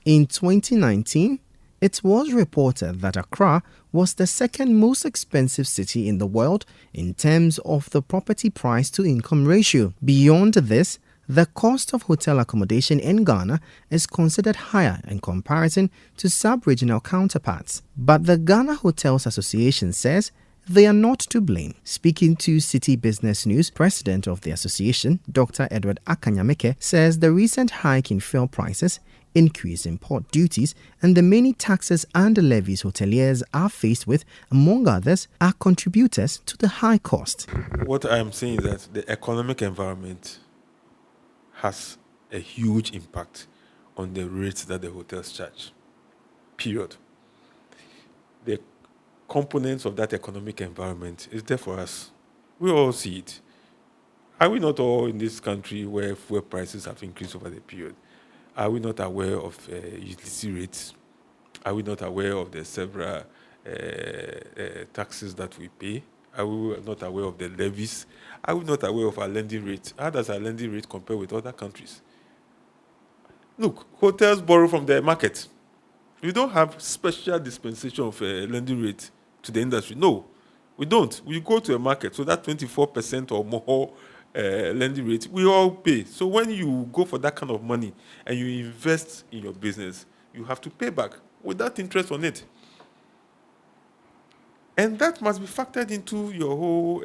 In 2019, it was reported that Accra was the second most expensive city in the world in terms of the property price to income ratio. Beyond this, the cost of hotel accommodation in Ghana is considered higher in comparison to sub-regional counterparts. But the Ghana Hotels Association says they are not to blame. Speaking to City Business News, President of the association, Dr. Edward Akanyameke, says the recent hike in fuel prices, increase in port duties, and the many taxes and levies hoteliers are faced with, among others, are contributors to the high cost. What I am saying is that the economic environment has a huge impact on the rates that the hotels charge. Period. The components of that economic environment is there for us. We all see it. Are we not all in this country where fuel prices have increased over the period? Are we not aware of utility rates? Are we not aware of the several taxes that we pay? Are we not aware of the levies? Are we not aware of our lending rate? How does our lending rate compare with other countries? Look, hotels borrow from the market. We don't have special dispensation of lending rate to the industry. No, we don't. We go to a market, so that 24% or more lending rate, we all pay. So when you go for that kind of money and you invest in your business, you have to pay back with that interest on it. And that must be factored into your whole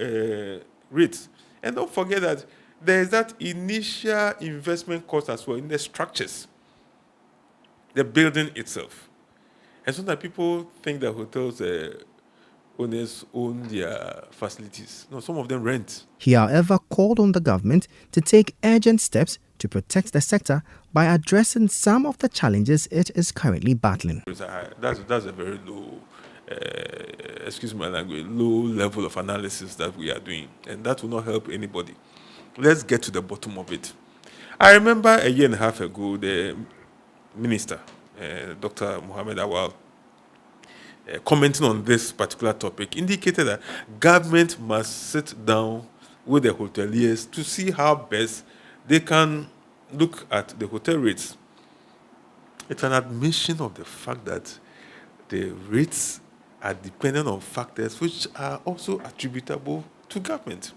rates. And don't forget that there is that initial investment cost as well in the structures, the building itself. And sometimes people think that hotels owners own their facilities. No, some of them rent. He, however, called on the government to take urgent steps to protect the sector by addressing some of the challenges it is currently battling. That's a very low, excuse my language, low level of analysis that we are doing, and that will not help anybody. Let's get to the bottom of it. I remember a year and a half ago, the minister, Dr. Mohammed Awal, commenting on this particular topic, indicated that government must sit down with the hoteliers to see how best they can look at the hotel rates. It's an admission of the fact that the rates are dependent on factors which are also attributable to government.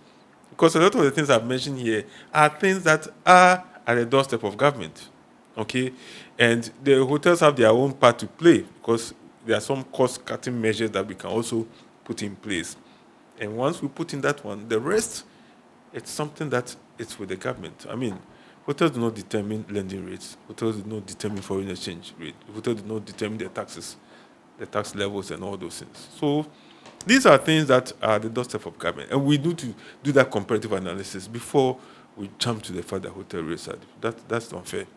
Because a lot of the things I've mentioned here are things that are at the doorstep of government. Okay? And the hotels have their own part to play because there are some cost-cutting measures that we can also put in place. And once we put in that one, the rest, it's something that it's with the government. I mean, hotels do not determine lending rates. Hotels do not determine foreign exchange rate. Hotels do not determine the taxes, the tax levels and all those things. So these are things that are the doorstep of government. And we need to do that comparative analysis before we jump to the fact that hotel rates are. That's not fair.